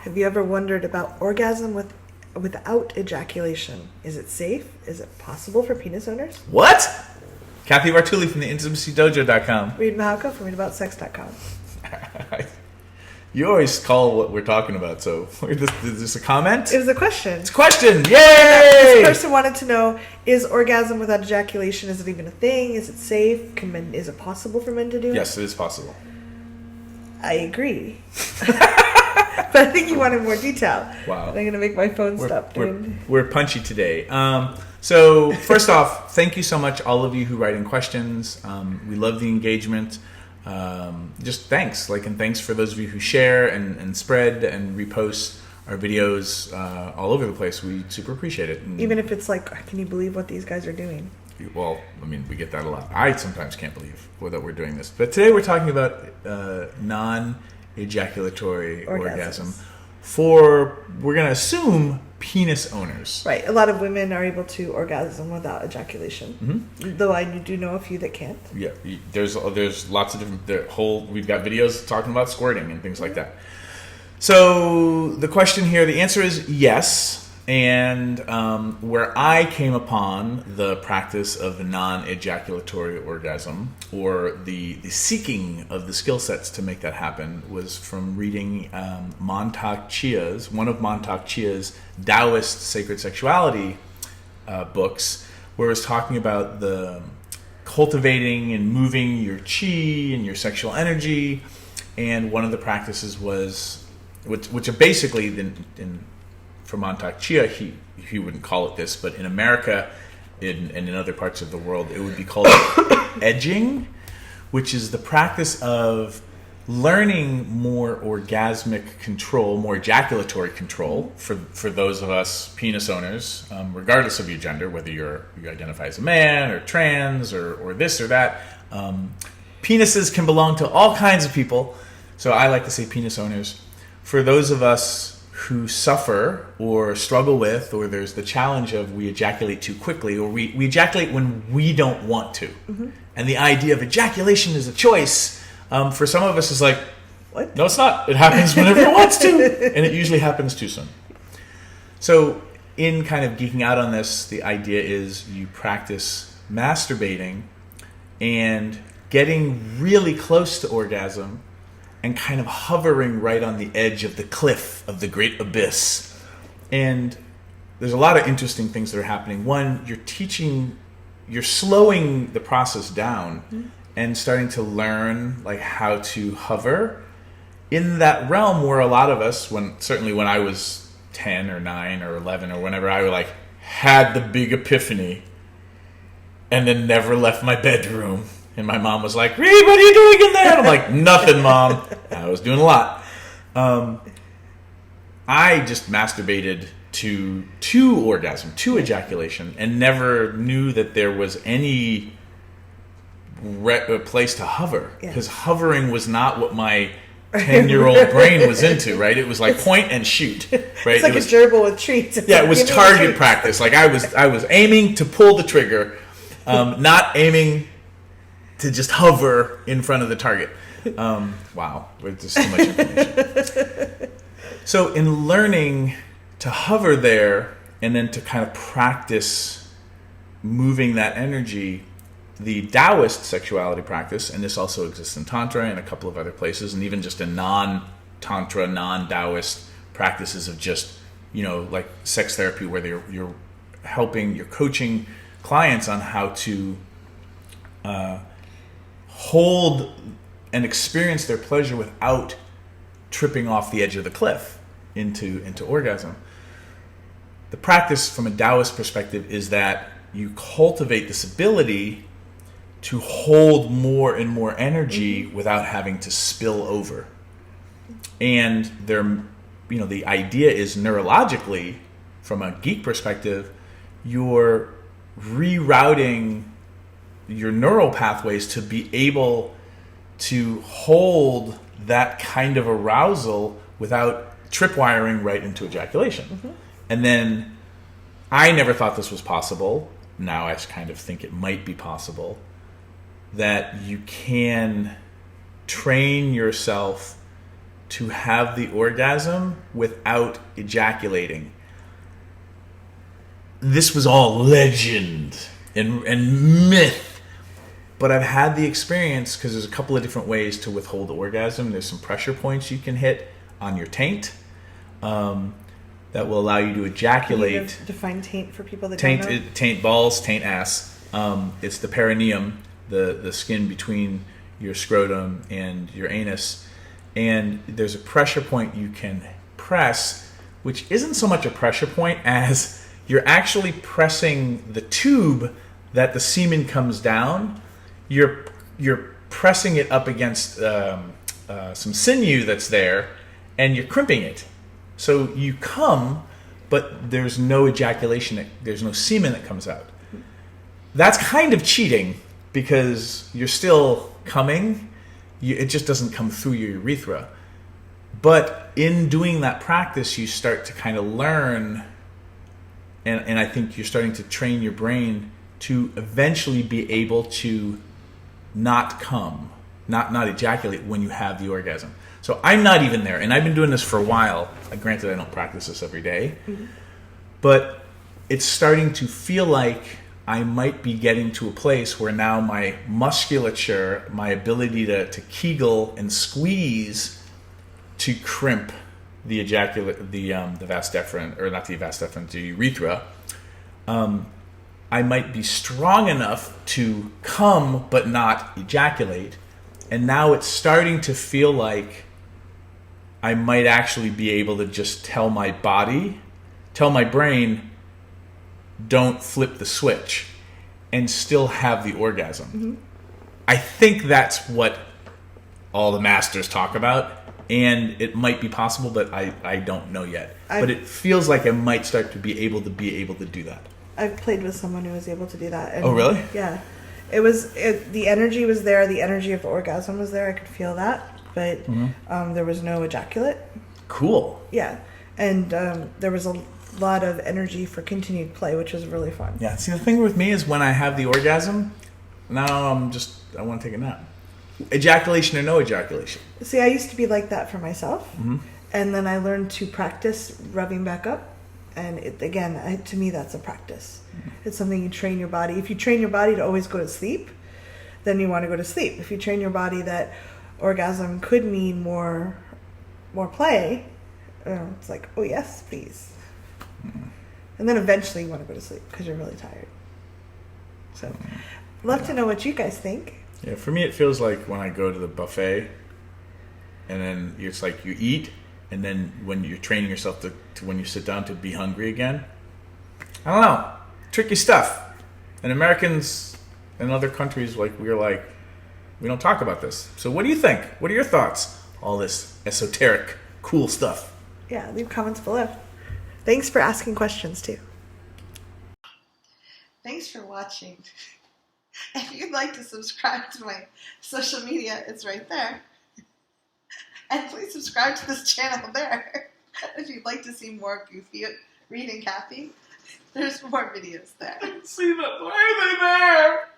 Have you ever wondered about orgasm without ejaculation? Is it safe? Is it possible for penis owners? What? Cathy Bartuli from TheIntimacyDojo.com. Reid Mahaka from readaboutssex.com. You always call what we're talking about, so is this a comment? It was a question. It's a question! Yay! This person wanted to know, is orgasm without ejaculation, is it even a thing? Is it safe? Is it possible for men to do? Yes, it is possible. I agree. But I think you wanted more detail. Wow. I'm going to make my phone stop doing... We're punchy today. So first off, thank you so much, all of you who write in questions. We love the engagement. Just thanks. And thanks for those of you who share and spread and repost our videos all over the place. We super appreciate it. And even if it's can you believe what these guys are doing? well, I mean, we get that a lot. I sometimes can't believe that we're doing this. But today we're talking about non-ejaculatory orgasm for, we're going to assume, penis owners. Right. A lot of women are able to orgasm without ejaculation. Mm-hmm. Though I do know a few that can't. Yeah. There's lots of different, we've got videos talking about squirting and things like that. So the question here, the answer is yes. And where I came upon the practice of non-ejaculatory orgasm, or the seeking of the skill sets to make that happen, was from reading Mantak Chia's, one of Mantak Chia's Taoist sacred sexuality books, where it was talking about the cultivating and moving your chi and your sexual energy. And one of the practices was, which are basically for Mantak Chia, he wouldn't call it this, but in America and in other parts of the world, it would be called edging, which is the practice of learning more orgasmic control, more ejaculatory control for those of us penis owners, regardless of your gender, whether you identify as a man or trans or this or that. Penises can belong to all kinds of people, so I like to say penis owners. For those of us who suffer or struggle with, or there's the challenge of we ejaculate too quickly, or we ejaculate when we don't want to. Mm-hmm. And the idea of ejaculation as a choice, for some of us is like, what? No, it's not. It happens whenever it wants to. And it usually happens too soon. So in kind of geeking out on this, the idea is you practice masturbating and getting really close to orgasm and kind of hovering right on the edge of the cliff of the great abyss. And there's a lot of interesting things that are happening. One, you're slowing the process down and starting to learn how to hover in that realm where a lot of us, certainly when I was 10 or 9 or 11 or whenever, I had the big epiphany and then never left my bedroom. And my mom was like, Reid, what are you doing in there? And I'm like, nothing, Mom. I was doing a lot. I just masturbated to orgasm, to ejaculation, and never knew that there was any place to hover. Because hovering was not what my 10-year-old brain was into, right? It was point and shoot, right? It's like a gerbil with treats. It was target practice. I was aiming to pull the trigger, not aiming to just hover in front of the target. Wow, there's too much information. So in learning to hover there and then to kind of practice moving that energy, the Taoist sexuality practice, and this also exists in Tantra and a couple of other places, and even just in non-Tantra, non-Taoist practices of just, like sex therapy, where you're coaching clients on how to hold and experience their pleasure without tripping off the edge of the cliff into orgasm. The practice from a Taoist perspective is that you cultivate this ability to hold more and more energy without having to spill over. And the idea is neurologically, from a geek perspective, you're rerouting your neural pathways to be able to hold that kind of arousal without tripwiring right into ejaculation. Mm-hmm. And then I never thought this was possible. Now I kind of think it might be possible that you can train yourself to have the orgasm without ejaculating. This was all legend and myth, but I've had the experience because there's a couple of different ways to withhold the orgasm. There's some pressure points you can hit on your taint that will allow you to ejaculate. Can you define taint for people that don't know? Taint balls, taint ass. It's the perineum, the skin between your scrotum and your anus. And there's a pressure point you can press, which isn't so much a pressure point as you're actually pressing the tube that the semen comes down. You're pressing it up against some sinew that's there, and you're crimping it. So you come, but there's no ejaculation. There's no semen that comes out. That's kind of cheating because you're still coming. It just doesn't come through your urethra. But in doing that practice, you start to kind of learn, and I think you're starting to train your brain to eventually be able to not come, not ejaculate when you have the orgasm. So I'm not even there, and I've been doing this for a while. Granted, I don't practice this every day, but it's starting to feel like I might be getting to a place where now my musculature, my ability to kegel and squeeze to crimp the vas deferens, or not the vas deferens, the urethra, I might be strong enough to come but not ejaculate. And now it's starting to feel like I might actually be able to just tell my brain, don't flip the switch, and still have the orgasm. Mm-hmm. I think that's what all the masters talk about, and it might be possible, but I don't know yet. But it feels like I might start to be able to do that. I've played with someone who was able to do that. And oh, really? Yeah. The energy was there. The energy of the orgasm was there. I could feel that. But there was no ejaculate. Cool. Yeah. And there was a lot of energy for continued play, which was really fun. Yeah. See, the thing with me is when I have the orgasm, now I want to take a nap. Ejaculation or no ejaculation. See, I used to be like that for myself. Mm-hmm. And then I learned to practice rubbing back up. And to me, that's a practice. Mm-hmm. It's something you train your body. If you train your body to always go to sleep, then you want to go to sleep. If you train your body that orgasm could mean more play, it's like, oh yes, please. Mm-hmm. And then eventually you want to go to sleep because you're really tired. So, love to know what you guys think. Yeah, for me it feels like when I go to the buffet, and then it's like you eat, and then when you're training yourself to when you sit down to be hungry again. I don't know. Tricky stuff. And Americans and other countries, we don't talk about this. So what do you think? What are your thoughts? All this esoteric, cool stuff. Yeah, leave comments below. Thanks for asking questions, too. Thanks for watching. If you'd like to subscribe to my social media, it's right there. And please subscribe to this channel there. If you'd like to see more goofy Reid and Cathy, there's more videos there. See them. Why are they there?